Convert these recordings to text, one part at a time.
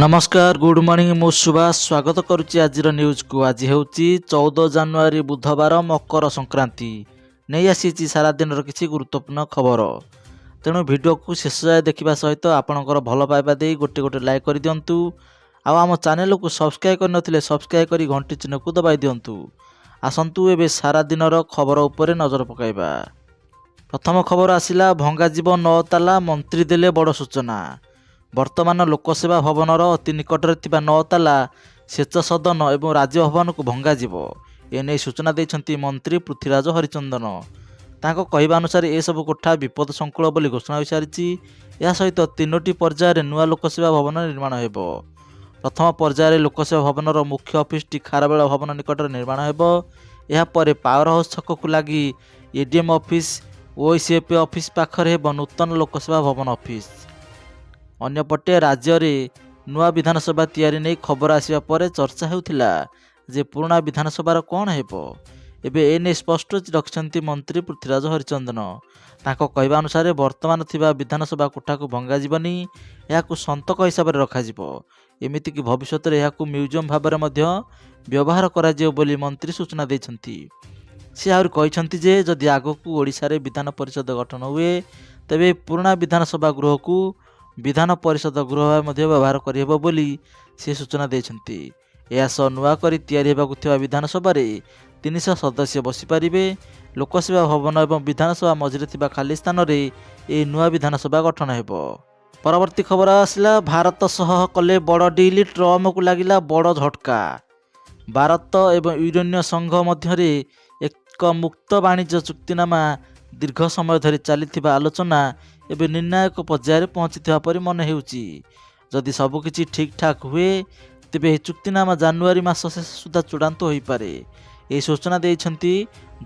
नमस्कार good morning मु सुभाष स्वागत करुच्ची आज न्यूज को। आज हूँ 14 जानुआरी बुधवार मकर संक्रांति नहीं आसी सारा दिन किसी गुरुत्वपूर्ण खबर। तेणु वीडियो को शेष जाए देखा सहित आपणकर भल पाइबा दे गोटे गोटे लाइक कर दिंतु। आम चैनल को सब्सक्राइब करनथिले सब्सक्राइब कर घंटी चिन्ह को दबाई दिंतु। आसतु एवं सारा दिन खबर उपर नजर पकाइबा। प्रथम खबर आसिला भंगाजीव 9 ताला मंत्री देले बड़ सूचना। वर्तमान लोकसेवा भवनर अति निकटरे थिबा 9 ताला सेच सदन एवं राजभवन को भंगाजिब एने सूचना देइछंती मंत्री पृथ्वीराज हरिचंदन। तांको कहवा अनुसार ए सब कोठा विपद संकुल बोली घोषणा हो सारी। या सहित 3टी पर्यायर नुआ लोकसेवा भवन निर्माण हेबो। प्रथम पर्यायर लोकसेवा भवनर मुख्य ऑफिस टी खारबेल भवन निकटरे निर्माण हेबो। या परे पावर हाउस छक को लगी एडीएम ऑफिस ओसीएपी ऑफिस पाखरे हेबो नूतन लोकसेवा भवन ऑफिस। अन्यपटे राज्य में नुआ विधानसभा तैयारी नहीं खबर आसिबा परे चर्चा हेउथिला जे पुराना विधानसभार कौन हेबो। एबे एने स्पष्ट रखिछंती मंत्री पृथ्वीराज हरिचंदन। ताको कहवा अनुसार वर्तमान थिबा विधानसभा कोठा को भंगा जीवनी याकु संतक हिसाब रे रखा जिवो। एमिति कि भविष्यत रे याकु म्यूजियम भाव में मध्य व्यवहार करा जिवो बोली मंत्री सूचना दैछंती। से आहुरी कहिछंती जे जदि आगकू ओडिशा रे विधान परिषद गठन हुए तेबे पुराना विधानसभा गृह को विधान परिषद गृह मध्य व्यवहार करिहेबो बोली से सूचना देछंती। या सह नुआ करी तैयारी हेबाकु थिबा विधानसभा रे 300 सदस्य बसी पारिबे। लोकसेवा भवन एवं विधानसभा मझिरे थिबा खाली स्थान रे ए नुआ विधानसभा गठन हेबो। परवर्ती खबर आसिला भारत सह कले बड़ डील ट्रम्प को लागिला बड़ झटका। भारत एवं यूरोपीय संघ मध्य एक मुक्त वाणिज्य चुक्तिनामा दीर्घ समय धरी चली आलोचना एवं निर्णायक पर्यायर पहुँची परि मन हेउची। जदि सबकिछि ठीक ठाक हुए तेबे चुक्तिनामा जानुआरी मास शेष सुधा चूड़ांत हो पारे। यह सूचना देइछंती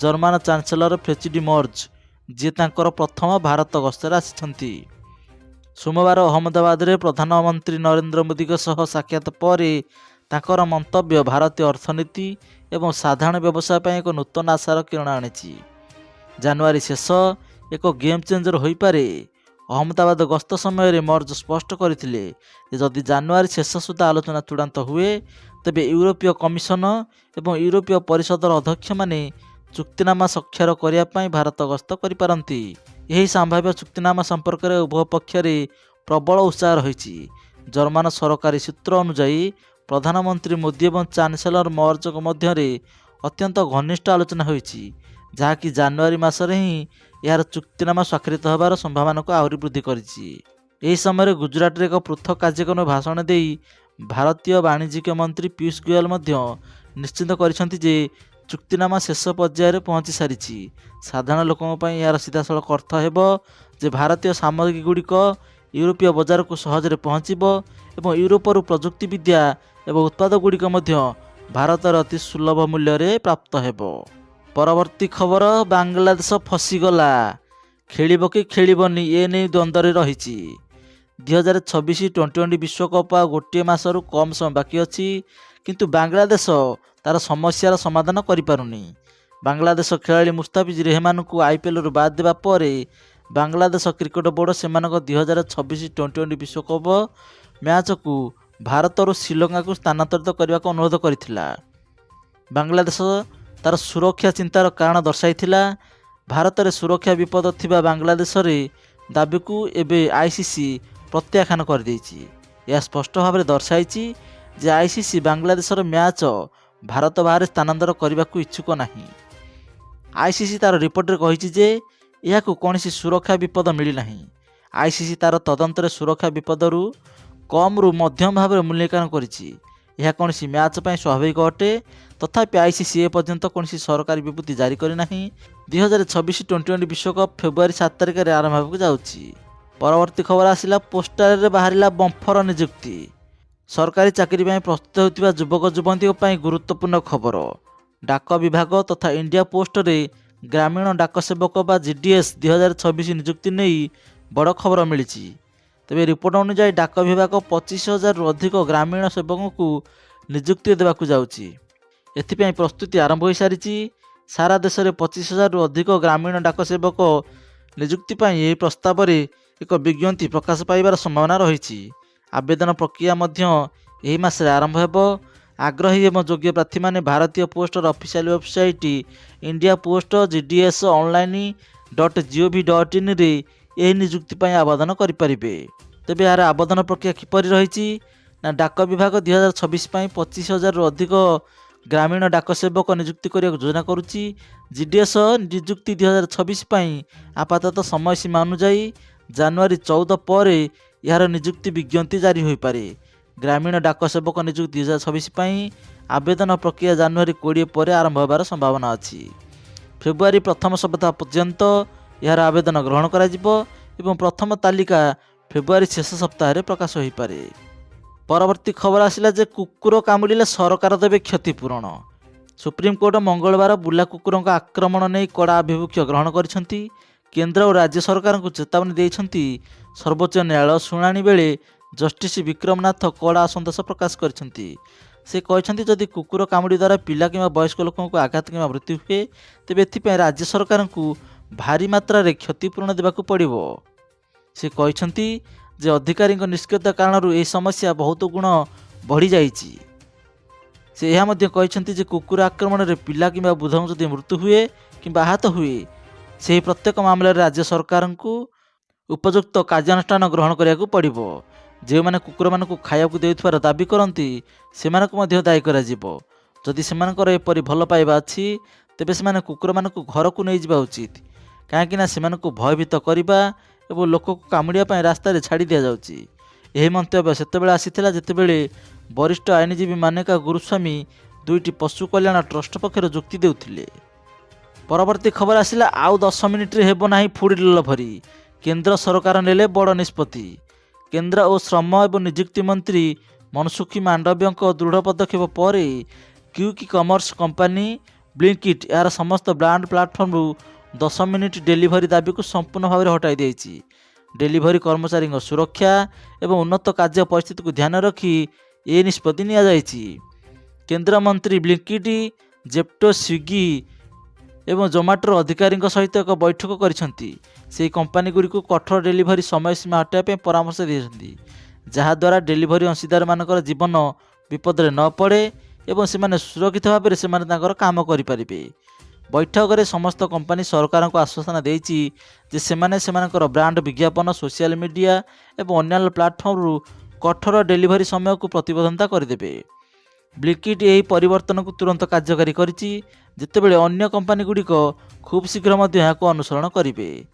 जर्मन चांसेलर फ्रेडरिक मर्ज जे तांकर प्रथम भारत गस्तर आसिछंती। सोमवार अहमदाबाद रे प्रधानमंत्री नरेंद्र मोदी सह साक्षात पर तांकर मंतव्य भारतीय अर्थनीति एवं साधारण व्यवसाय पर एक नूतन आशार किरण आनिछि। जानुआरी शेष एक गेम चेंजर हो पारे। अहमदाबाद गस्त समय मर्ज स्पष्ट करथिले जदि जानुआरी शेष सुधा आलोचना चूड़ांत हुए तेबे यूरोपीय कमिशन एवं यूरोपीय परिषदर अध्यक्ष माने चुक्तिनामा स्वाक्षर करिया पई भारत गस्त करि पारंती। यही संभाव्य चुक्तिनामा संपर्क में उभय पक्ष प्रबल उत्साह रही। जर्मन सरकारी सूत्र अनुसार प्रधानमंत्री मोदी और चांसेलर मर्ज मध्य अत्यंत घनिष्ठ आलोचना होईछि जहाँकि जानुआरी मासरे ही यार चुक्तिनामा स्वाक्षरित होबार संभावना को आहरी वृद्धि करिछि। एही समय गुजरात रे एक पृथक कार्यक्रम भाषण देई भारतीय वाणिज्यिक मंत्री पीयूष गोयल मध्य निश्चित करिसेंति जे चुक्तिनामा शेष पर्यायर पहुँची सारिछि। साधारण लोकों पई यार सीधासलख अर्थ हेबो जे भारतीय सामग्री गुड़िक यूरोपीय बाजार को सहजरे पहुँचबो एवं यूरोपर प्रजुक्ति विद्या एवं उत्पाद गुड़िक मध्य भारतर अति सुलभ मूल्य रे प्राप्त हेबो। परवर्ती खबर बांग्लादेश फसीगला खेलिब कि खेलिबनी ए नहीं द्वंद्व रही। 2026 टी20 विश्वकप गोटे मासरू कम समय बाकी अच्छी किंतु बांग्लादेश तार समस्यार समाधान करिपारुनी। बांग्लादेश खेलाड़ी मुस्ताफिज रहमान को आईपीएल रु बाद देबा परे बांग्लादेश क्रिकेट बोर्ड सेमानक 2026 टी20 विश्वकप मैच को भारत और श्रीलंका को स्थानांतरित करने को अनुरोध करथिला। बांग्लादेश तार सुरक्षा चिंतार कारण दर्शाइथिला। भारत में सुरक्षा विपद थिबा बांग्लादेश रे दाबी को एबे आईसीसी प्रत्याख्यान कर देइछि। यह स्पष्ट भाव में दर्शाइछि जे आईसीसी बांग्लादेशर मैच भारत बाहर स्थानांतर करने को इच्छुक नहीं। आईसीसी तार रिपोर्ट रे कहिछि जे याकु कोनोसी सुरक्षा विपद मिली नहीं। आईसीसी तार तदंतर सुरक्षा विपद रु कम रु मध्यम भाव में मूल्यांकन करिछि। यह कौन मैच पर स्वाभाविक अटे तथापि आईसीसी ए पर्यंत कौन सरकारी विबृत्ति जारी करना। 2026 टी20 विश्वकप फेब्रुआरी 7 तारिख में आरंभ होगा जाउछि। परवर्ती खबर आसिला पोस्टाल रे बाहरिला बंफर नियुक्ति। सरकारी चाकरी में प्रस्तुत होतिबा युवक युवती पर गुरुत्वपूर्ण खबर। डाक विभाग तथा इंडिया पोस्ट रे ग्रामीण डाक सेवक बा जीडीएस 2026 नियुक्ति नहीं बड़ खबर मिली। तेबे रिपोर्ट अनुसार डाक विभाग 25,000 रु अधिक ग्रामीण सेवकों को नियुक्ति देवाकू जाउछि। एथिपाई प्रस्तुति आरंभ हो सारी। सारा देश में 25,000 रु अधिक ग्रामीण डाक सेवक नियुक्ति यह प्रस्ताव में एक विज्ञप्ति प्रकाश पाइबार संभावना रही। आवेदन प्रक्रिया मध्य एही मासरे आरंभ हेब। आग्रही एवं योग्य प्रार्थी माने भारतीय poster official website India post GDSonline.gov.in रे एही नियुक्ति पई आवेदन करि परिबे। तेबे यार आवेदन प्रक्रिया किपरि रहिछि ना डाक विभाग 2026 पई 25,000 रु अधिक ग्रामीण डाक सेवक नियुक्ति करने योजना करुच्ची। जीडीएस नियुक्ति 2026 पई आपाततः समय सीमा अनुଯାयी जनवरी 14 पर यार नियुक्ति विज्ञप्ति जारी हो पारे। ग्रामीण डाक सेवक नियुक्ति 2026 पई आवेदन प्रक्रिया जनवरी 20 पर आरंभ होबार संभावना अछि। फेब्रुआरी प्रथम सप्ताह पर्यंत यार आवेदन ग्रहण करा जिवो एवं प्रथम तालिका फेब्रुआरी शेष सप्ताह प्रकाश हो पारे। परवर्ती खबर आसिला जे कुकुर कामुड़िले सरकार देवे क्षतिपूरण। सुप्रीमकोर्ट मंगलवार बुला कुकुरों आक्रमण नहीं कड़ा आभिमुख्य ग्रहण करिसेंती। केंद्र और राज्य सरकार को चेतावनी देइछंती। सर्वोच्च न्यायालय शुणाणी बेले जस्टिस विक्रमनाथ कड़ा असंतोष प्रकाश करिसेंती। से कहते जदि कुकुर कामुड़ी द्वारा पिला कि वयस्क लोकों को आघात कि मृत्यु हुए तेबे एथिपाई राज्य सरकार को भारी मात्रा रे क्षतिपूरण देवाकू पड़िबो। से कहते जे अधिकारी निष्क्रियता कारण यह समस्या बहुत गुण बढ़ी जाइछि। से यह मध्य कहते जे कुकुर आक्रमण में पिला कि वृद्धों जदि मृत्यु हुए कि आहत हुए से प्रत्येक मामले राज्य सरकार को उपयुक्त कार्यानुष्ठान ग्रहण करने पड़िबो। जो मैंने कुकुर मान खाया देउथिबार दाबी करती से दायी करा। जदि सेमानकर एपरि भल पाइबा अछि तेबे सेमाने कुकुर मान घर को नहीं जावा उचित। कहीं सेमानकु भयभीत करने और लोक को कामुड़िया रास्ता छाड़ी दि जाउछि। यह मंतव्य सेतेबेले आसीथिला जेतेबेले वरिष्ठ आईनजीवी मानेका गुरुस्वामी दुईटी पशु कल्याण ट्रस्ट पक्षर जुक्ति देउथिले। परवर्ती खबर आसिला आउ 10 मिनिट रे हेबो नाही फुड डिलीवरी। केंद्र सरकार नेले बड़ निष्पत्ति। केंद्र और श्रम और नियुक्ति मंत्री मनसुखी मांडव्य दृढ़ पदक्षेप पर क्विक कॉमर्स कंपनी ब्लिंकिट यार समस्त ब्रांड प्लाटफर्म 10 मिनिट डेलीवरी दाबी को संपूर्ण भाव में हटाई देछि। डेलीवरी कर्मचारी सुरक्षा एवं उन्नत कार्य परिस्थिति को ध्यान रखी ये निष्पत्ति निया जाइछि। केंद्र मंत्री ब्लिंकिट जेप्टो स्विगी एवं जोमाटोर अधिकारी सहित एक बैठक करिसेंती। से कंपनी गुड़िक कठोर डेलीवरी समय सीमा हटाइबा परामर्श देइछंती जहाद्वारा डेलीवरी अंशीदार मानकर जीवन विपद में न पड़े एवं से सुरक्षित भाव में काम करें। बैठक में समस्त कंपनी सरकार को आश्वासन देइछि जे सेमानकर ब्रांड विज्ञापन सोशल मीडिया एवं अन्य प्लाटफर्म कठोर डेलीवरी समय को प्रतिबद्धता करदेवे। ब्लिंकिट यही परिवर्तन को तुरंत कार्यकारी करिछि जेतेबेले अन्य कंपनी गुड़िक खूब शीघ्र अनुसरण करेंगे।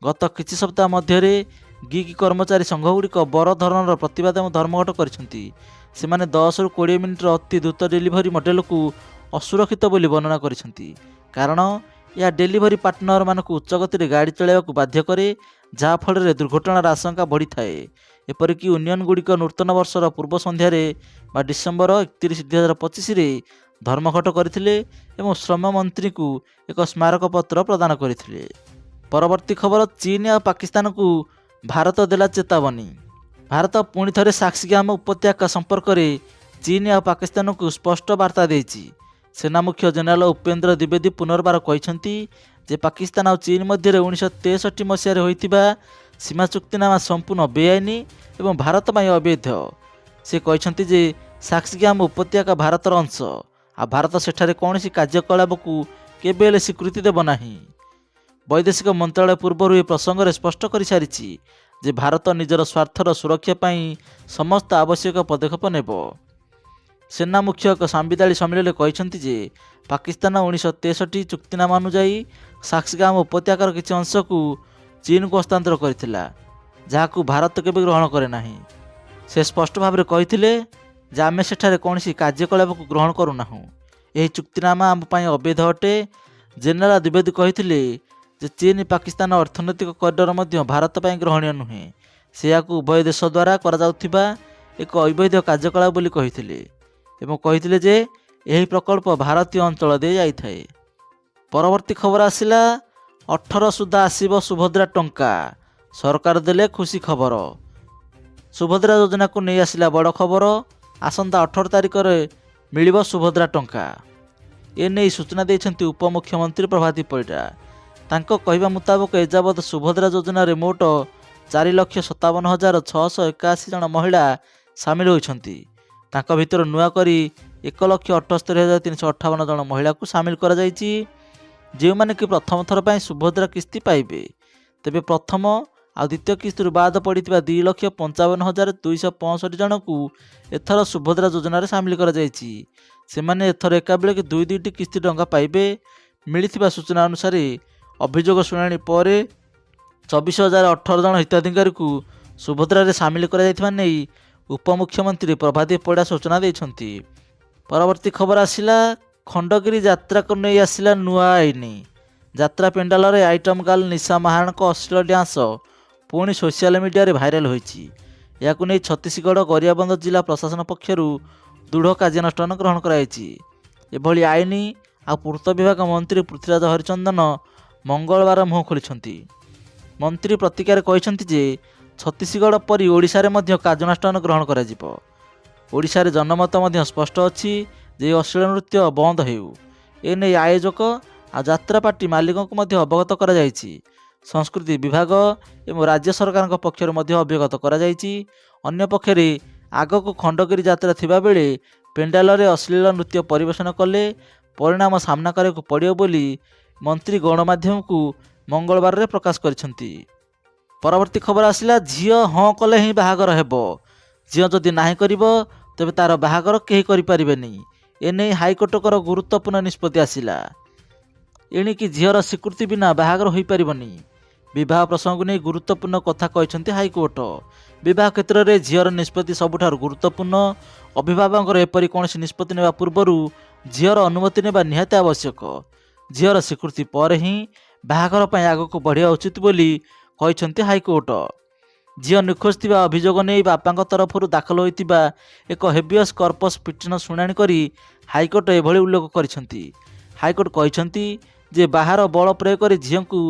गत किछि सप्ताह मध्य गिग कर्मचारी संघ गुड़िक बड़ धरणर प्रतिवाद और धर्मघट करिसेंती। सेमाने 10 ରୁ 20 मिनिटर अति द्रुत डेलीवरी मॉडल को असुरक्षित बोली वर्णना करिसेंती कारण यह डेलीवरी पार्टनर मानक उच्च गति गाड़ी चलाइबा बाध्य करे जहाँ फल दुर्घटनार आशंका बढ़ी थाए। एपरिक यूनियन गुड़िक नूतन वर्षर पूर्व संध्यारे डिसेम्बर 31, 2025 धर्मघट करथिले एवं श्रम मंत्री को एक स्मारक पत्र प्रदान करथिले। परवर्ती खबर चीन और पाकिस्तान को भारत देला चेतावनी। भारत पुणी थे साक्सीगाम उपत्यका संपर्क में चीन और पाकिस्तान को स्पष्ट वार्ता देइछि। सेना मुख्य जनरल उपेंद्र द्विवेदी पुनर्बार कहते जे पाकिस्तान और चीन मध्य 1963 मसीह होइतिबा सीमा चुक्तिनामा संपूर्ण बेआईनी एवं भारत में अवैध। से कहते जे साक्सीगाम उपत्यका भारतर अंश आ भारत सेठारे कौन कार्यकलाप को केबेले स्वीकृति देव नाही। वैदेशिक मंत्रालय पूर्व प्रसंग में स्पष्ट कर सारी जे भारत निजर स्वार्थर सुरक्षा पाई समस्त आवश्यक पदक्षेप नेब। सेना मुख्य एक सांविधानिक सम्मेलन कहते जे पाकिस्तान 1963 चुक्तिनामा अनुजाई साक्सीगाम उपत्यकार किसी अंश को चीन को हस्तांतर करथिला जहां भारत केबे ग्रहण करे नाही। से स्पष्ट भाव में कहते जे आमे सेठारे कौन कार्यकलाप को ग्रहण करूनाहु। यह चुक्तिनामा आम पाई अवैध अटे। जनरल द्विवेदी कहते जे चीन पाकिस्तान अर्थनैतिक कॉरिडोर मध्य भारत पाई ग्रहणीय नुहे। से याकू उभय देश द्वारा कराଯାउथिबा एक अवैध कार्यकलाप बोली कहिथिले एवं कहिथिले जे यही प्रकल्प भारतीय अंचल दे जाई थाए। परवर्ती खबर आसिला 18 सुधा आसीबो सुभद्रा टंका सरकार देले खुशी खबर। सुभद्रा योजना को नहीं आसिला बड़ खबर। आसंता 18 तारिख में मिलिबो सुभद्रा टंका। एने सूचना देइछंती उपमुख्यमंत्री प्रभाती परिडा। तांको कहवा मुताबक एजावत सुभद्रा योजना रे मोट 4,57,681 ଜଣ ମହିଳା ସାମିଲ ହୋଇଛନ୍ତି। ତାଙ୍କ ଭିତରୁ ନୂଆ କରି 1,78,358 ଜଣ ମହିଳାକୁ ସାମିଲ କରାଯାଇଛି, ଯେଉଁମାନେ କି ପ୍ରଥମ ଥର ପାଇଁ ସୁଭଦ୍ରା କିସ୍ତି ପାଇବେ। ତେବେ ପ୍ରଥମ ଆଉ ଦ୍ୱିତୀୟ କିସ୍ତିରୁ ବାଦ ପଡ଼ିଥିବା 2,55,265 ଜଣଙ୍କୁ ଏଥର ସୁଭଦ୍ରା ଯୋଜନାରେ ସାମିଲ କରାଯାଇଛି। ସେମାନେ ଏଥର ଏକାବେଳକେ ଦୁଇଟି କିସ୍ତି ଟଙ୍କା ପାଇବେ। ମିଳିଥିବା ସୂଚନା ଅନୁସାରେ ଅଭିଯୋଗ ଶୁଣାଣି ପରେ 24,018 ଜଣ ହିତାଧିକାରୀଙ୍କୁ ସୁଭଦ୍ରାରେ ସାମିଲ କରାଯାଇଥିବା ନେଇ ଉପମୁଖ୍ୟମନ୍ତ୍ରୀ ପ୍ରଭାତୀ ପରିଡ଼ା ସୂଚନା ଦେଇଛନ୍ତି। ପରବର୍ତ୍ତୀ ଖବର ଆସିଲା, ଖଣ୍ଡଗିରି ଯାତ୍ରାକୁ ନେଇ ଆସିଲା ନୂଆ ଆଇନ। ଯାତ୍ରା ପେଣ୍ଡାଲରେ ଆଇଟମ୍ ଗାର୍ଲ ନିଶା ମହାରଣାଙ୍କ ଅଶ୍ଳୀଳ ଡ୍ୟାନ୍ସ ପୁଣି ସୋସିଆଲ ମିଡ଼ିଆରେ ଭାଇରାଲ ହୋଇଛି। ଏହାକୁ ନେଇ ଛତିଶଗଡ଼ ଗରିଆବନ୍ଧ ଜିଲ୍ଲା ପ୍ରଶାସନ ପକ୍ଷରୁ ଦୃଢ଼ କାର୍ଯ୍ୟାନୁଷ୍ଠାନ ଗ୍ରହଣ କରାଯାଇଛି। ଏଭଳି ଆଇନ ଆଉ ପୂର୍ତ୍ତ ବିଭାଗ ମନ୍ତ୍ରୀ ପୃଥ୍ୱୀରାଜ ହରିଚନ୍ଦନ ମଙ୍ଗଳବାର ମୁହଁ ଖୋଲିଛନ୍ତି। ମନ୍ତ୍ରୀ ପ୍ରତିକ୍ରିୟାରେ କହିଛନ୍ତି ଯେ ଛତିଶଗଡ଼ ପରି ଓଡ଼ିଶାରେ ମଧ୍ୟ କାର୍ଯ୍ୟାନୁଷ୍ଠାନ ଗ୍ରହଣ କରାଯିବ। ଓଡ଼ିଶାରେ ଜନମତ ମଧ୍ୟ ସ୍ପଷ୍ଟ ଅଛି ଯେ ଅଶ୍ଳୀଳ ନୃତ୍ୟ ବନ୍ଦ ହେଉ। ଏନେଇ ଆୟୋଜକ ଆଉ ଯାତ୍ରା ପାର୍ଟି ମାଲିକଙ୍କୁ ମଧ୍ୟ ଅବଗତ କରାଯାଇଛି। ସଂସ୍କୃତି ବିଭାଗ ଏବଂ ରାଜ୍ୟ ସରକାରଙ୍କ ପକ୍ଷରୁ ମଧ୍ୟ ଅବଗତ କରାଯାଇଛି। ଅନ୍ୟପକ୍ଷରେ ଆଗକୁ ଖଣ୍ଡଗିରି ଯାତ୍ରା ଥିବାବେଳେ ପେଣ୍ଡାଲରେ ଅଶ୍ଳୀଳ ନୃତ୍ୟ ପରିବେଷଣ କଲେ ପରିଣାମ ସାମ୍ନା କରିବାକୁ ପଡ଼ିବ ବୋଲି ମନ୍ତ୍ରୀ ଗଣମାଧ୍ୟମକୁ ମଙ୍ଗଳବାରରେ ପ୍ରକାଶ କରିଛନ୍ତି। ପରବର୍ତ୍ତୀ ଖବର ଆସିଲା, ଝିଅ ହଁ କଲେ ହିଁ ବାହାଘର ହେବ। ଝିଅ ଯଦି ନାହିଁ କରିବ ତେବେ ତାର ବାହାଘର କେହି କରିପାରିବେନି। ଏନେଇ ହାଇକୋର୍ଟଙ୍କର ଗୁରୁତ୍ୱପୂର୍ଣ୍ଣ ନିଷ୍ପତ୍ତି ଆସିଲା। ଏଣିକି ଝିଅର ସ୍ୱୀକୃତି ବିନା ବାହାଘର ହୋଇପାରିବନି। ବିବାହ ପ୍ରସଙ୍ଗକୁ ନେଇ ଗୁରୁତ୍ୱପୂର୍ଣ୍ଣ କଥା କହିଛନ୍ତି ହାଇକୋର୍ଟ। ବିବାହ କ୍ଷେତ୍ରରେ ଝିଅର ନିଷ୍ପତ୍ତି ସବୁଠାରୁ ଗୁରୁତ୍ୱପୂର୍ଣ୍ଣ। ଅଭିଭାବକଙ୍କର ଏପରି କୌଣସି ନିଷ୍ପତ୍ତି ନେବା ପୂର୍ବରୁ ଝିଅର ଅନୁମତି ନେବା ନିହାତି ଆବଶ୍ୟକ। ଝିଅର ସ୍ୱୀକୃତି ପରେ ହିଁ ବାହାଘର ପାଇଁ ଆଗକୁ ବଢ଼ିବା ଉଚିତ ବୋଲି କହିଛନ୍ତି ହାଇକୋର୍ଟ। ଝିଅ ନିଖୋଜ ଥିବା ଅଭିଯୋଗ ନେଇ ବାପାଙ୍କ ତରଫରୁ ଦାଖଲ ହୋଇଥିବା ଏକ ହେବିୟସ୍ କର୍ପସ୍ ପିଟିସନ ଶୁଣାଣି କରି ହାଇକୋର୍ଟ ଏଭଳି ଉଲ୍ଲେଖ କରିଛନ୍ତି। ହାଇକୋର୍ଟ କହିଛନ୍ତି ଯେ ବାହାର ବଳ ପ୍ରୟୋଗ କରି ଝିଅଙ୍କୁ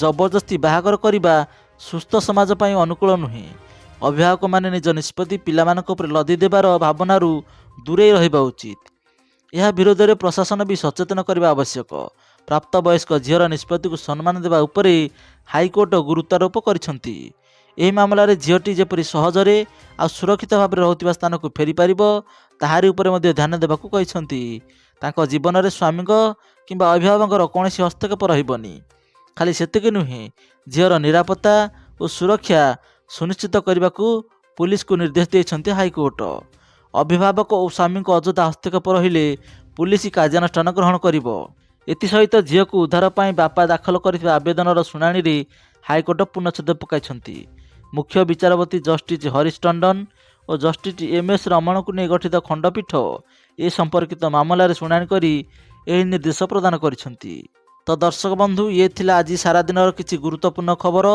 ଜବରଦସ୍ତି ବାହାଘର କରିବା ସୁସ୍ଥ ସମାଜ ପାଇଁ ଅନୁକୂଳ ନୁହେଁ। ଅଭିଭାବକମାନେ ନିଜ ନିଷ୍ପତ୍ତି ପିଲାମାନଙ୍କ ଉପରେ ଲଦି ଦେବାର ଭାବନାରୁ ଦୂରେଇ ରହିବା ଉଚିତ। ଏହା ବିରୋଧରେ ପ୍ରଶାସନ ବି ସଚେତନ କରିବା ଆବଶ୍ୟକ। ପ୍ରାପ୍ତବୟସ୍କ ଝିଅର ନିଷ୍ପତ୍ତିକୁ ସମ୍ମାନ ଦେବା ଉପରେ ହାଇକୋର୍ଟ ଗୁରୁତ୍ୱାରୋପ କରିଛନ୍ତି। ଏହି ମାମଲାରେ ଝିଅଟି ଯେପରି ସହଜରେ ଆଉ ସୁରକ୍ଷିତ ଭାବରେ ରହୁଥିବା ସ୍ଥାନକୁ ଫେରିପାରିବ ତାହାରି ଉପରେ ମଧ୍ୟ ଧ୍ୟାନ ଦେବାକୁ କହିଛନ୍ତି। ତାଙ୍କ ଜୀବନରେ ସ୍ୱାମୀଙ୍କ କିମ୍ବା ଅଭିଭାବକଙ୍କର କୌଣସି ହସ୍ତକ୍ଷେପ ରହିବନି। ଖାଲି ସେତିକି ନୁହେଁ, ଝିଅର ନିରାପତ୍ତା ଓ ସୁରକ୍ଷା ସୁନିଶ୍ଚିତ କରିବାକୁ ପୁଲିସକୁ ନିର୍ଦ୍ଦେଶ ଦେଇଛନ୍ତି ହାଇକୋର୍ଟ। ଅଭିଭାବକ ଓ ସ୍ୱାମୀଙ୍କ ଅଯଥା ହସ୍ତକ୍ଷେପ ରହିଲେ ପୁଲିସ କାର୍ଯ୍ୟାନୁଷ୍ଠାନ ଗ୍ରହଣ କରିବ। ଏଥିସହିତ ଝିଅକୁ ଉଦ୍ଧାର ପାଇଁ ବାପା ଦାଖଲ କରିଥିବା ଆବେଦନର ଶୁଣାଣିରେ ହାଇକୋର୍ଟ ପୂର୍ଣ୍ଣଚ୍ଛେଦ ପକାଇଛନ୍ତି। ମୁଖ୍ୟ ବିଚାରପତି ଜଷ୍ଟିସ୍ ହରୀଶ ଟଣ୍ଡନ ଓ ଜଷ୍ଟିସ୍ ଏମ୍.ଏସ୍. ରମଣଙ୍କୁ ନେଇ ଗଠିତ ଖଣ୍ଡପୀଠ ଏ ସମ୍ପର୍କିତ ମାମଲାରେ ଶୁଣାଣି କରି ଏହି ନିର୍ଦ୍ଦେଶ ପ୍ରଦାନ କରିଛନ୍ତି। ତ ଦର୍ଶକ ବନ୍ଧୁ, ଇଏ ଥିଲା ଆଜି ସାରା ଦିନର କିଛି ଗୁରୁତ୍ୱପୂର୍ଣ୍ଣ ଖବର।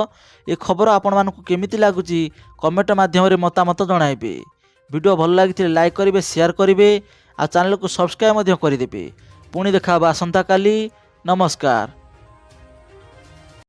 ଏ ଖବର ଆପଣମାନଙ୍କୁ କେମିତି ଲାଗୁଛି କମେଣ୍ଟ ମାଧ୍ୟମରେ ମତାମତ ଜଣାଇବେ। ଭିଡ଼ିଓ ଭଲ ଲାଗିଥିଲେ ଲାଇକ୍ କରିବେ, ସେୟାର କରିବେ ଆଉ ଚ୍ୟାନେଲକୁ ସବସ୍କ୍ରାଇବ୍ ମଧ୍ୟ କରିଦେବେ। ପୁଣି ଦେଖା ହେବ ଆସନ୍ତାକାଲି। ନମସ୍କାର।